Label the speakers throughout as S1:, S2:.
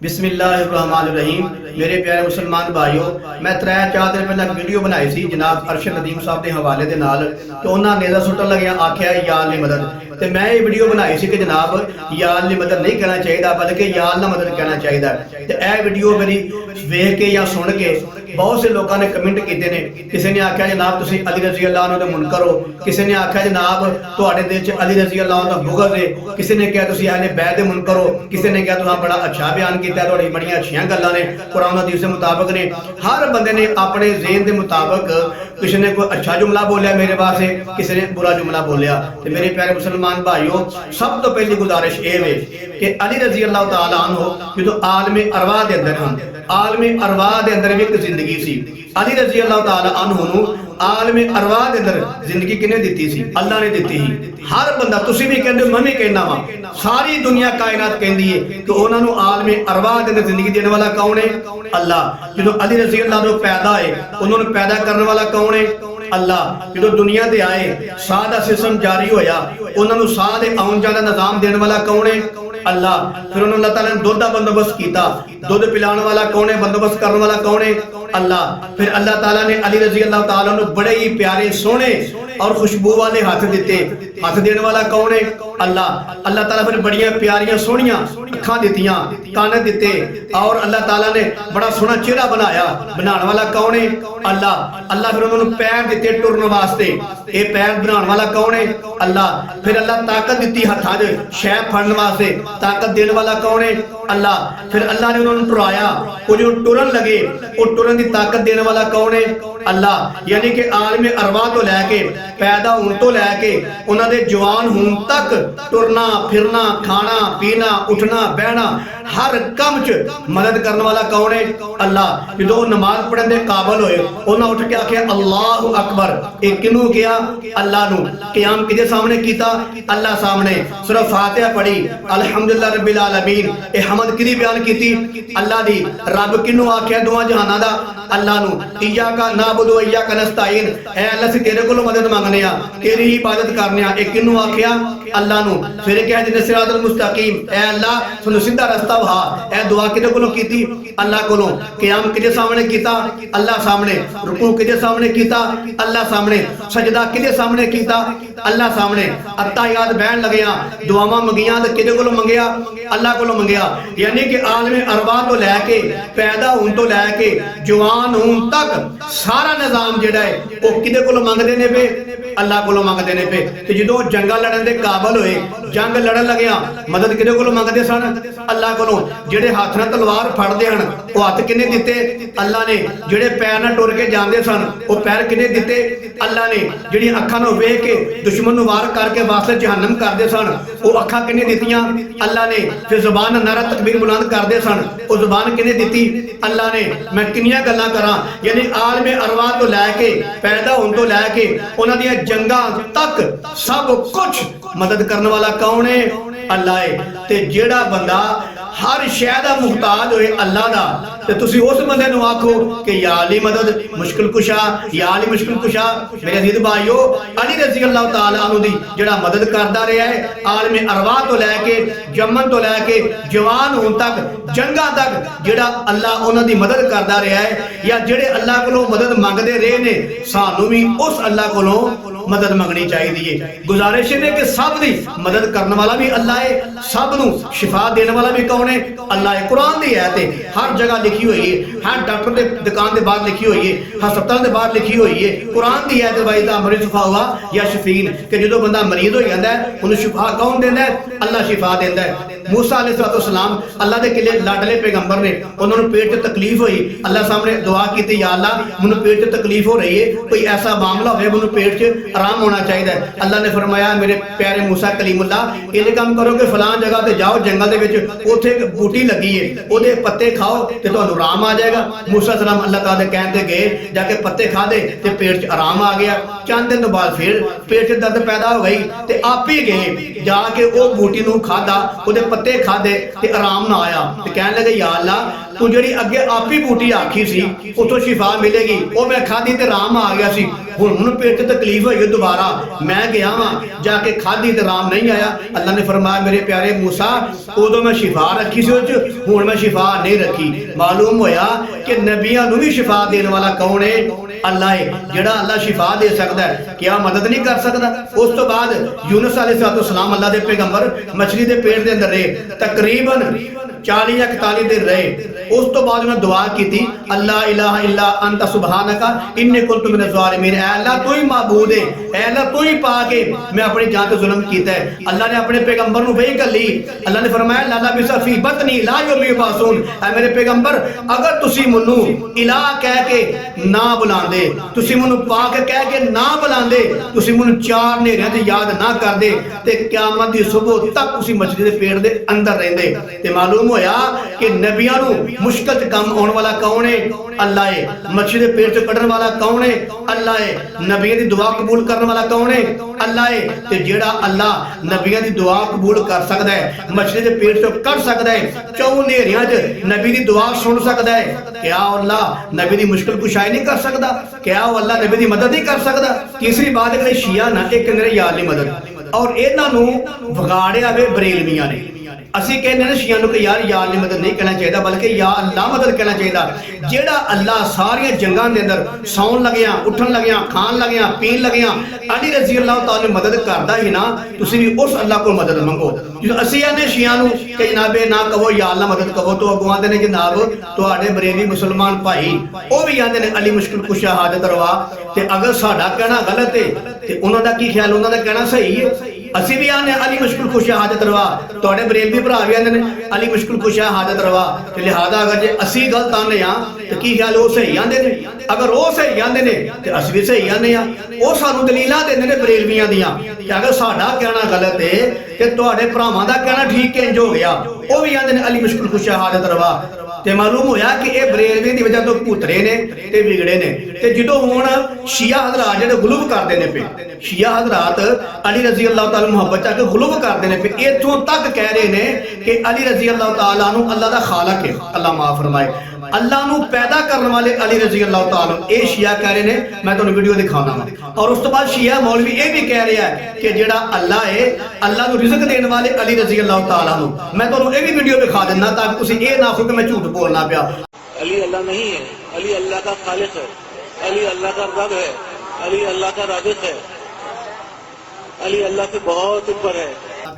S1: बिस्मिल्लाहिर्रहमानिर्रहीम। मेरे प्यारे मुसलमान भाइयों, मैं 3-4 दिन पहले वीडियो बनाई सी जनाब अरशद नदीम साहब के हवाले के नाल तो उन्होंने नेज़ा सुटन लगे आख्या या अल्लाह मदद। तो मैं ये वीडियो बनाई सी कि जनाब या अल्लाह मदद नहीं कहना चाहिए बल्कि या अल्लाह मदद कहना चाहिए। तो यह वीडियो मेरी वेख के या सुन के बहुत से लोगों ने कमेंट किए ने। किसी ने आख्या जनाब तुसी अली रजी अल्लाह अन्हु दे मुनकर हो, किसी ने आख्या जनाब तुहाडे दिल च अली रजी अल्लाह अन्हु दा बुग़्ज़ है, किसी ने कहा तुसी अहले बैत दे मुनकर हो, किसी ने कहा तुहां बड़ा अच्छा बयान किया, तुहाडी बड़ियां अच्छियां गल्लां ने कुरान हदीस के मुताबिक ने। हर बंदे ने अपने ज़हन के मुताबिक किसी ने कोई अच्छा जुमला बोलिया मेरे वास्ते, किसी ने बुरा जुमला बोलिया। तो मेरे प्यारे मुसलमान भाइयों, सब तो पहली गुजारिश ये है कि अली रजी अल्लाह तआला अन्हु जो आलम अरवाह दे अंदर हम, आलम अरवाह दे अंदर भी एक जिंदगी सी। अली रजी अल्लाह तआला अन्हु नू आलम अरवाह दे अंदर जिंदगी किने दिती सी? अल्लाह ने दिती ही। हर बंदा तुसी भी कहंदे मैं भी कहना वा, सारी दुनिया कायनात कहंदी है कि उन्हां नू आलम अरवाह दे अंदर जिंदगी देने वाला कौन है? अल्लाह। जो अली रजी अल्लाह जो पैदा है उन्होंने पैदा करने वाला कौन है? अल्लाह। जो दुनिया दे आए साह दा सिस्टम जारी होया उन्हां नू साह दे आउण जाण दा निजाम देने वाला कौन है? अल्लाह। फिर उन्होंने अल्लाह ताला ने दुध का बंदोबस्त किया, दुध पिलाने वाला कौन है? बंदोबस्त करने वाला कौन है? अल्लाह। फिर अल्लाह ताला ने अली रजी अल्लाह ताला नू बड़े ही प्यारे सोने और खुशबू वाले हाथ दिते, हाथ देने वाला कौन है? अल्लाह। अल्लाह ताला फिर बड़ियां प्यारियां सोहनियां अखां दित्तियां, कान दिते और अल्लाह ताला ने बड़ा सोहना चेहरा बनाया, बनाने वाला कौन है? अल्लाह। अल्लाह फिर उन्होंने पैर दिते टुरन वास्ते, ये पैर बनाने वाला कौन है? अल्लाह। फिर अल्लाह ताकत दी हत्थां च शै फड़न वास्ते, ताकत देने वाला कौन है? अल्लाह। फिर अल्लाह ने उन्होंने टुराया, वो जो टुरन लगे वो टुरन की ताकत देने वाला कौन है? अल्लाह। यानी कि आलम अरवाह तो लैके पैदा होने तो लैके उन्होंने जवान होने तक टुरना फिरना खाना पीना उठना बहना हर काम च मदद करने वाला कौन है? अल्लाह। जो नमाज पढ़ने के काबिल होए उन्हें उठ के आखे अल्लाहु अकबर, एक किनू किया? अल्लाह नू। क़याम किदे सामने कीता? अल्लाह सामने। सूरह फातिहा पढ़ी, अल्हम्दुलिल्लाह रब्बिल आलमीन, ए हमद किदी बयान कीती? अल्लाह दी। रब किनू आख्या दुआ जहाना दा? अल्लाह नू। इय्याका नाबुदु व इय्याका नस्तईन, ए अल्लाह से तेरे कोलों मदद मांगने आ, तेरी ही इबादत करने आ, ए किनू आख्या? अल्लाह नू। फिर कह दिन सिरातुल मुस्तकीम, ए अल्लाह सुनु सीधा रास्ता वहा, ए दुआ किदे कोलों कीती? अल्लाह कोलों। क़याम किदे सामने कीता? अल्लाह सामने। रुकू किदे सामने कीता? अल्लाह सामने। सजदा किदे सामने कीता? अल्लाह सामने। अत्ताहियात बहन लगिया, दुआवां मंगियां ते किदे कोलों मंगिया? अल्लाह कोलों मंगिया। यानी कि आलम अरवाह तो लैके पैदा होने तो लैके जवान होने तक सारा निजाम जिहड़ा है वो किदे कोलों मंगदे ने पे? अल्लाह कोलों मंगदे ने पे। ते जदों जंगा लड़न दे काबिल होए, जंग लड़न लगिया मदद किदे कोलों मंगदे सन? अल्लाह कोलों। जेड़े हाथ नाल तलवार फड़दे हन वो हाथ किने दिते? अल्लाह ने। जेड़े पैर नाल टुर के जांदे सन वो पैर किने दिते? अल्लाह ने। जेड़ी अखां नूं वेख के दुश्मन नूं वार करके वास्ते जहन्नम करदे सन वो अखां किने दित्तियां? अल्लाह ने। फिर जुबान नारा तकबीर बुलंद करदे सन वो जुबान किने दित्ती? अल्लाह ने। मैं किन्नियां गल्लां करां, यानी आलम अरवाह तो लैके पैदा होने तो लैके उन्हां दी जंगां तक सब कुछ मदद करने वाला कौन है? अल्लाह है। ते जेड़ा बंदा हर शै दा मुहताज होए अल्लाह दा, ते तुसी उस बंदे नूं आखो कि या अली मदद मुश्किल कुशा, या अली मुश्किल कुशा। मेरे अजीज भाइयों, अली रजी अल्लाह तआला अन्हु दी जेड़ा मदद करदा रहा है आलम अरवाह तो लैके जमन तो लैके जवान होने तक जंगा तक, जेड़ा अल्लाह उन्हां दी मदद करदा रहा है या जेड़े अल्लाह कोलों मदद मंगदे रहे ने, सानू भी उस अल्लाह कोलों मदद मंगनी चाहिए। गुजारिश है कि सब दी मदद करने वाला भी अल्लाह है, सब नू शिफा देने वाला भी कौन है? अल्लाह है। कुरान दी आयत है, हर जगह लिखी हुई है, हर डॉक्टर के दुकान के बाहर लिखी हुई है, हस्पताल के बाहर लिखी हुई है। कुरान दी आयत भाई दा मरीज शिफा हुआ या शफीन, कि जो बंदा मरीज हो जाता है उन्हें शिफा कौन देता है? अल्लाह शिफा देता है। मूसा अलैहिस्सलाम अल्लाह के किले लाडले पैगंबर ने, उन्होंने पेट च तकलीफ हुई, अल्लाह सामने दुआ की, या अल्लाह मुझे पेट च तकलीफ हो रही है, कोई ऐसा मामला हो मुझे पेट च आराम होना चाहिए। अल्लाह ने फरमाया मेरे प्यारे मूसा कलीमुल्लाह, ये काम करो कि फलां जगह ते जाओ जंगल दे विच, उत्थे एक बूटी लगी है, ओदे पत्ते खाओ ते तुहानू आराम आ जाएगा। मूसा सलाम अल्लाह ताला दे कहण ते गए, जाके पत्ते खादे ते पेट च आराम आ गया। चंद दिन बाद फिर पेट च दर्द पैदा हो गई ते आप ही गए जाके वो बूटी नू खादा, ओदे पत्ते खादे ते आराम ना आया। ते कहण लगे या अल्लाह तू जी अगे आप ही बूटी आखी सी उतो शिफा मिलेगी, वो मैं खाधी ते आराम आ गया सी, हुण पेट च तकलीफ होई होई दोबारा मैं गया वहां जाके खाधी ते राम नहीं आया। अल्लाह ने फरमाया मेरे प्यारे मूसा उदों मैं शिफा रखी सी उस च, हुण मैं शिफा नहीं रखी। मालूम होया कि नबियां नूं भी शिफा देने वाला कौन है? अल्लाह है। जेड़ा अल्लाह शिफा दे सकता है क्या मदद नहीं कर सकता? उस तो बाद यूनुस अलैहिस्सलाम अल्लाह दे पैगंबर मछली दे पेट दे अंदर रहे तकरीबन 40 या 41 दिन रहे। उस तो बाद उन्होंने दुआ की थी अल्लाह इलाहा इल्ला अंता सुबहानका इन्नी कुन्तु मिनज़ ज़ालिमीन। ऐ अल्लाह तू ही माबूद है, ऐ अल्लाह तू ही पाक है, मैं अपनी जान ते जुल्म कीता है। अल्लाह ने अपने पैगंबर नूं वही कली। अल्लाह ने फरमाया लाला बिसफी बतनी ला युमी बासून, ऐ मेरे पैगंबर अगर तुसी मन्नू इलाह कह के ना बुलांदे, तुसी मन्नू पाक कह के ना बुलांदे, तुसी मन्नू चार नेरियां ते याद ना करदे ते क़यामत दी सुबह तक उसी मछली दे पेट दे अंदर रहंदे। ते मालूम होया कि नबियां नूं मुश्किल च कम आने वाला कौन है? अल्लाह है। मछली दे पेट चों कढण वाला कौन है? अल्लाह है। नबियां दी दुआ कबूल करने वाला कौन है? अल्लाह है। ते जेड़ा अल्लाह नबियां दी दुआ कबूल कर सकदा है, मछली दे पेट चों कढ सकदा है, चौं नेरियां च नबी दी दुआ सुन सकदा है, क्या अल्लाह नबी दी मुश्किल कुशाई नहीं कर सकदा? क्या अल्लाह नबी दी मदद नहीं कर सकदा? तीसरी बात है शिया ना एक कहंदे यार दी मदद और इन्हां नूं विगाड़िया वे बरेलवियां ने। ਅਸੀਂ ਕਹਿੰਦੇ ਨੇ ਸ਼ੀਆਂ ਨੂੰ ਕਿ ਯਾਰ ਯਾਰ ਦੀ ਮਦਦ ਨਹੀਂ ਕਹਿਣਾ ਚਾਹੀਦਾ ਬਲਕਿ ਯਾ ਅੱਲਾ ਮਦਦ ਕਹਿਣਾ ਚਾਹੀਦਾ। ਜਿਹੜਾ ਅੱਲਾ ਸਾਰੀਆਂ ਜੰਗਾਂ ਦੇ ਅੰਦਰ ਸੌਣ ਲੱਗਿਆ, ਉੱਠਣ ਲੱਗਿਆ, ਖਾਣ ਲੱਗਿਆ, ਪੀਣ ਲੱਗਿਆ ਅਲੀ ਰਜ਼ੀ ਅੱਲਾਹ ਤਾਲਾ ਮਦਦ ਕਰਦਾ ਹੀ ਨਾ, ਤੁਸੀਂ ਵੀ ਉਸ ਅੱਲਾ ਕੋਲ ਮਦਦ ਮੰਗੋ। ਜਦੋਂ ਅਸੀਂ ਆਨੇ ਸ਼ੀਆਂ ਨੂੰ ਕਿ ਜਨਾਬੇ ਨਾ ਕਹੋ ਯਾ ਅੱਲਾ ਮਦਦ ਕਹੋ ਤਾਂ ਅੱਗੋਂ ਆਂਦੇ ਨੇ ਜਨਾਬ ਤੁਹਾਡੇ ਬਰੇਲੀ ਮੁਸਲਮਾਨ ਭਾਈ ਉਹ ਵੀ ਆਂਦੇ ਨੇ ਅਲੀ ਮੁਸ਼ਕਿਲ ਕੁਸ਼ਾ ਹਾਜ਼ਤ ਰਵਾ। ਤੇ ਅਗਰ ਸਾਡਾ ਕਹਿਣਾ ਗਲਤ ਹੈ ਤੇ ਉਹਨਾਂ ਦਾ ਕੀ ਖਿਆਲ, ਉਹਨਾਂ ਦਾ ਕਹਿਣਾ ਸਹੀ ਹੈ? ਅਸੀਂ ਵੀ ਆਨੇ ਅਲੀ ਮੁਸ਼ਕਿਲ ਕੁਸ਼ਾ ਹਾਜ਼ਤ ਰਵਾ, ਤੁਹਾਡੇ ਬਰੇਲਵੀ ਭਰਾ ਵੀ ਆਂਦੇ ਨੇ ਅਲੀ ਮੁਸ਼ਕਿਲ ਕੁਸ਼ਾ ਹਾਜ਼ਤ ਰਵਾ। ਤੇ ਲਿਹਾਜ਼ਾ ਅਗਰ ਜੇ ਅਸੀਂ ਗਲਤ ਆਨੇ ਆ ਤੇ ਕੀ ਖਿਆਲ ਉਹ ਸਹੀ ਆਂਦੇ ਨੇ? ਅਗਰ ਉਹ ਸਹੀ ਆਂਦੇ ਨੇ ਤੇ ਅਸੀਂ ਵੀ ਸਹੀ ਆਨੇ ਆ। ਉਹ ਸਾਨੂੰ ਦਲੀਲਾਂ ਦਿੰਦੇ ਨੇ ਬਰੇਲਵੀਆਂ ਦੀਆਂ ਕਿ ਅਗਰ ਸਾਡਾ ਕਹਿਣਾ ਗਲਤ ਹੈ ਤੇ ਤੁਹਾਡੇ ਭਰਾਵਾਂ ਦਾ ਕਹਿਣਾ ਠੀਕ ਕਿੰਜ ਹੋ ਗਿਆ? ਉਹ ਵੀ ਆਂਦੇ ਨੇ ਅਲੀ ਮੁਸ਼ਕਿਲ ਕੁਸ਼ਾ ਹਾਜ਼ਤ ਰਵਾ। ਤੇ ਮਾਲੂਮ ਹੋਇਆ ਕਿ ਇਹ ਬਰੇਲਵੀ ਦੀ ਵਜ੍ਹਾ ਤੋਂ ਭੁਤਰੇ ਨੇ ਤੇ ਵਿਗੜੇ ਨੇ। ਤੇ ਜਦੋਂ ਹੁਣ ਸ਼ੀਆ ਹਜ਼ਰਾਤ ਜਿਹੜੇ ਗੁਲੂਬ ਕਰਦੇ ਨੇ ਪਏ, ਸ਼ੀਆ ਹਜ਼ਰਾਤ ਅਲੀ ਰਜ਼ੀ ਅੱਲਾਹ ਤਾਲਾ ਮੁਹੱਬਤ ਚ ਕੇ ਗੁਲੂਬ ਕਰਦੇ ਨੇ ਪਏ, ਇੱਥੋਂ ਤੱਕ ਕਹਿ ਰਹੇ ਨੇ ਕਿ ਅਲੀ ਰਜ਼ੀ ਅੱਲਾਹ ਤਾਲਾ ਨੂੰ ਅੱਲਾਹ ਦਾ ਖਾਲਕ ਹੈ, ਅੱਲਾਹ ਮਾਫ ਫਰਮਾਏ, अल्लाह नू पैदा करने वाले अली रजी अल्लाह ताला ये शिया कह रहे ने। मैं तुहानू वीडियो दिखाना वा और उस तो बाद शिया मौलवी ये भी कह रहा है कि जेड़ा अल्लाह है अल्लाह नू रिज़्क देने वाले अली रजी अल्लाह ताला नू। मैं तुहानू ये भी वीडियो दिखा देना ताकि तुसीं ये ना आखो कि मैं झूठ बोलना पिया।
S2: अली अल्लाह नहीं है, अली अल्लाह का खालिक है, अली अल्लाह का रब है, अली अल्लाह का राज़िक है, अली अल्लाह से बहुत ऊपर है।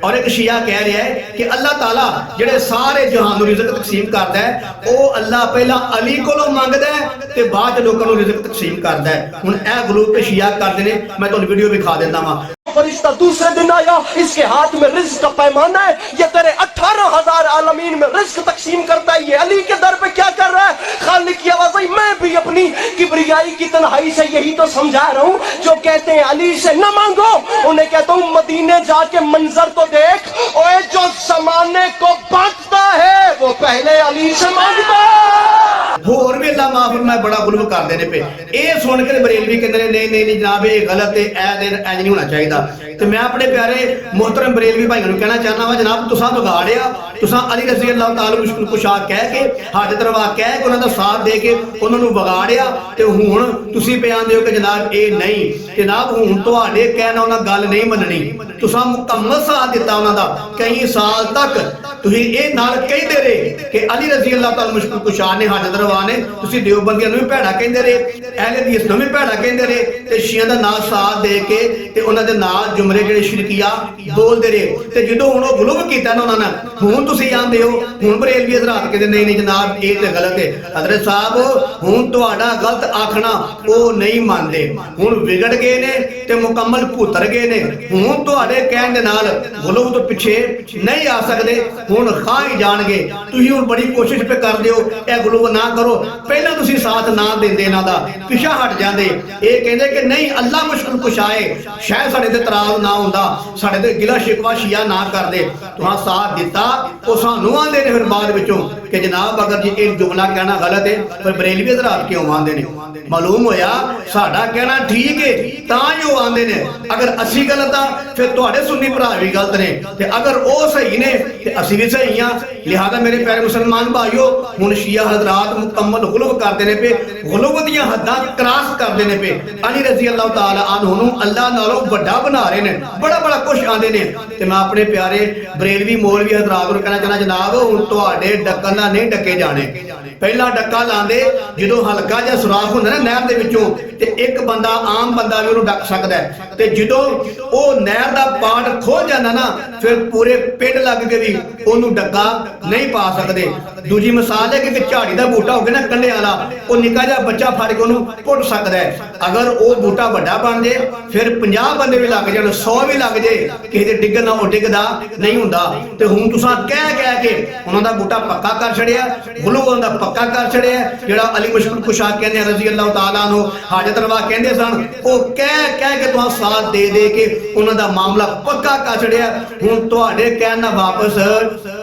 S1: और एक शिया कह रहा है कि अल्लाह ताला जेड़े सारे जहान नू रिज़्क तकसीम करता है वो अल्लाह पहला अली कोलों मंगदा है ते बाद लोकां नू रिज़्क तकसीम करता है। हुण ए गलूब पे शिया करदे ने, मैं तुहानू वीडियो दिखा देंदा वां।
S3: फरिश्ता दूसरे दिन आया, इसके हाथ में रिज़्क का पैमाना है, ये तेरे 18,000 आलमीन में रिज़्क तकसीम करता है। ये अली के दर पे क्या कर रहा है? खालिक की आवाज़ आई, मैं भी अपनी किबरियाई की तन्हाई से यही तो समझा रहा हूँ। जो कहते हैं अली से न मांगो, उन्हें कहता हूँ मदीने जाके मंजर तो देख, ओए जो जमाने को बांटता है वो पहले अली से मांगता है।
S1: होर भी अल्लाह माफ फरमाए बड़ा गुलव करदे ने पे। ये सुन के बरेलवी कहंदे ने नहीं नहीं जनाब ये गलत है, ऐ नहीं होना चाहिए। तो मैं अपने प्यारे मोहतरम बरेलवी भाइयों को कहना चाहना वा जनाब तुसां बिगाड़िया, तुसां अली रज़ी अल्लाह ताला मुश्किल कुशा कह के हाजत रवा कह के उन्हां दा साथ दे के उन्हां नूं बिगाड़िया ते हुण तुसीं पे आंदे हो कि जनाब ये नहीं। जनाब हुण तुहाडे कहना उन्हां गल नहीं मननी, तुसां मुकम्मल साथ दिता उन्हां दा कई साल तक। तुसीं ये नाल कहंदे रहे कि अली रज़ी अल्लाह ताला मुश्किल कुशा ने हाजत रवा ने, तुसीं देवबंदियां नूं भी भैड़ा कहंदे रहे, अहले हदीस नूं भी भैड़ा कहंदे रहे ते शियां दा नाल साथ दे के ते उन्हां दे नाल जुमरे जेड़े शिरकिया बोलदे रहे। ते जदों हुण ओह गुलूब कीता ना उन्हां ने, हुण तुसीं आंदे हो हुण बरेलवी हज़रात कहंदे नहीं नहीं जनाब ये ते गलत है। हज़रत साहब हुण तुहाडा गलत आखना ओह नहीं मानदे, हुण विगड़ गए ने ते मुकम्मल भुतर गए ने। हुण तुहाडे कहण दे नाल गुलूब तो पिछे नहीं आ सकदे, हुण खा ही जाणगे। तुसीं हुण बड़ी कोशिश पे करदे हो ए गुलूब ना करो, पहला तुसीं साथ ना देंदे इन्हां दा, पिछा हट जांदे। ये कहंदे कि नहीं अल्लाह मुश्किल कुशाए, शायद साडे ते तराज ना हुंदा, साडे ते गिला शिकवा शिया ना करदे, तुहां साथ दिता ओ सानू आंदे ने फिर बाद विचों कि जनाब अगर जी ये जुमला कहना गलत है फिर बरेलवी हज़रात क्यों आंदे ने? मालूम होया साडा कहना ठीक है तां जो आंदे ने, अगर असी गलत आ फिर तुहाडे सुन्नी भरा भी गलत ने ते अगर ओ सही ने ते असी भी सही हां। लिहाजा मेरे प्यारे मुसलमान भाइयों हुण शिया हज़रात ਮੁਕੰਮਲ ਗੁਲਵ ਕਰਦੇ ਨੇ ਪਏ, ਗੁਲਵ ਦੀਆਂ ਹੱਦਾਂ ਕ੍ਰਾਸ ਕਰਦੇ ਨੇ ਪਏ। ਅਲੀ ਰਜ਼ੀ ਅੱਲਾਹ ਤਾਲਾ ਅਨਹੂ ਨੂੰ ਅੱਲਾਹ ਨਾਲੋਂ ਵੱਡਾ ਬਣਾ ਰਹੇ ਨੇ, ਬੜਾ ਕੁਝ ਆਂਦੇ ਨੇ। ਤੇ ਮੈਂ ਆਪਣੇ ਪਿਆਰੇ ਬਰੇਲਵੀ ਮੌਲਵੀ ਹਜ਼ਰਾਤ ਨੂੰ ਕਹਿਣਾ ਚਾਹੁੰਦਾ, ਜਨਾਬ ਹੁਣ ਤੁਹਾਡੇ ਡੱਕਣ ਨਾਲ ਨਹੀਂ ਡੱਕੇ ਜਾਣੇ। ਪਹਿਲਾ ਡੱਕਾ ਲਾਉਂਦੇ ਜਦੋਂ ਹਲਕਾ ਜਿਹਾ ਸੁਰਾਖ ਹੁੰਦਾ ਨਾ ਨਹਿਰ ਦੇ ਵਿੱਚੋਂ, ਤੇ ਇੱਕ ਬੰਦਾ ਆਮ ਬੰਦਾ ਵੀ ਉਹਨੂੰ ਡੱਕ ਸਕਦਾ ਹੈ, ਤੇ ਜਦੋਂ ਉਹ ਨਹਿਰ ਦਾ ਪਾਟ ਖੋਲ ਜਾਂਦਾ ਨਾ ਫਿਰ ਪੂਰੇ ਪਿੰਡ ਲੱਗ ਕੇ ਵੀ ਉਹਨੂੰ ਡੱਕਾ ਨਹੀਂ ਪਾ ਸਕਦੇ। ਦੂਜੀ ਮਿਸਾਲ ਹੈ ਕਿ ਇੱਕ ਝਾੜੀ ਦਾ ਬੂਟਾ ਹੋਵੇ ਨਾ ਕੰਢੇ ਵਾਲਾ, ਉਹ ਨਿੱਕਾ ਜਿਹਾ ਬੱਚਾ ਫੜ ਕੇ ਉਹਨੂੰ ਪੁੱਟ ਸਕਦਾ ਹੈ। ਅਗਰ ਉਹ ਬੂਟਾ ਵੱਡਾ ਬਣ ਜੇ ਫਿਰ 50 ਬੰਦੇ ਵੀ ਲੱਗ ਜਾਣ, 100 ਵੀ ਲੱਗ ਜੇ, ਕਿਸੇ ਦੇ ਡਿੱਗਣ ਨਾਲ ਉਹ ਡਿੱਗਦਾ ਨਹੀਂ ਹੁੰਦਾ। ਤੇ ਹੁਣ ਤੁਸੀਂ ਕਹਿ ਕੇ ਉਹਨਾਂ ਦਾ ਬੂਟਾ ਪੱਕਾ ਕਰ ਛੜਿਆ, ਗੁਲੂਆਂ ਦਾ ਪੱਕਾ ਕਰ ਛੜਿਆ। ਜਿਹੜਾ ਅਲੀ ਮੁਸ਼ਕਿਲ ਕੁਸ਼ਾ ਕਹਿੰਦੇ ਰਜ਼ੀ ਅੱਲਾਹ ਤਾਲਾ ਨੂੰ ਹਾਜਤ ਰਵਾ ਕਹਿੰਦੇ ਸਨ, ਉਹ ਕਹਿ ਕੇ ਤੁਹਾਨੂੰ ਸਾਥ ਦੇ ਕੇ ਉਹਨਾਂ ਦਾ ਮਾਮਲਾ ਪੱਕਾ ਕਰ ਛੜਿਆ। ਹੁਣ ਤੁਹਾਡੇ ਕਹਿਣ ਨਾਲ ਵਾਪਸ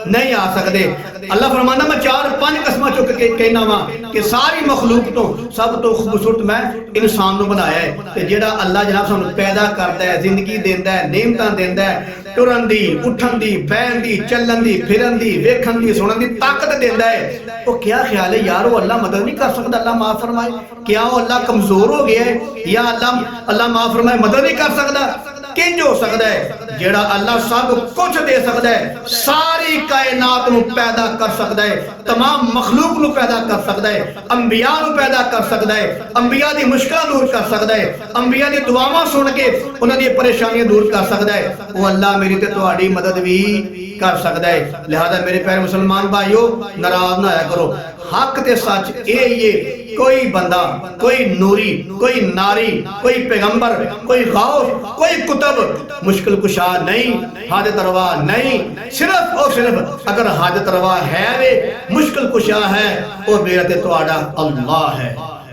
S1: ਨਹੀਂ ਆ ਸਕਦੇ। ਅੱਲਾਹ फरमाना मैं 4-5 कस्मां चुक के कहना वा कि सारी मखलूक तो सब तो खूबसूरत मैं इंसान को बनाया है। ते जेड़ा अल्लाह जनाब सानू पैदा करता है, जिंदगी देंदा है, नेमतां देंदा है, टुरन दी, उठन दी, बैन दी, चलन दी, फिरन दी, वेखन दी, सुनन दी ताकत देंदा है। तो क्या ख्याल है यार वो अल्लाह मदद नहीं कर सकता? अल्लाह माफ फरमाए, क्या वो अल्लाह कमजोर हो गया है या अल्लाह माफ फरमाए मदद नहीं कर सकता? किंज हो सकता है? जेड़ा अल्लाह सब कुछ दे सकता है, सारी कायनात नू पैदा कर सकता है, तमाम मखलूक नू पैदा कर सकता है, अंबिया नू पैदा कर सकता है, अंबिया दी मुश्किलां दूर कर सकता है, अंबिया दी दुआवां सुन के उन्हां दी परेशानियां दूर कर सकता है। वो अल्लाह मेरी ते तुहाडी मदद भी कर सकता है। लिहाजा मेरे प्यारे मुसलमान भाइयों, नाराज ना होया करो। हक ते सच ये कोई बंदा, कोई नूरी, कोई नारी, कोई पैगंबर, कोई गौस, कोई कुतुब मुश्किल कुशा नहीं, हाजत रवा नहीं। सिर्फ और सिर्फ अगर हाजत रवा है वे मुश्किल कुशा है, और मेरा ते तुहाडा अल्लाह है।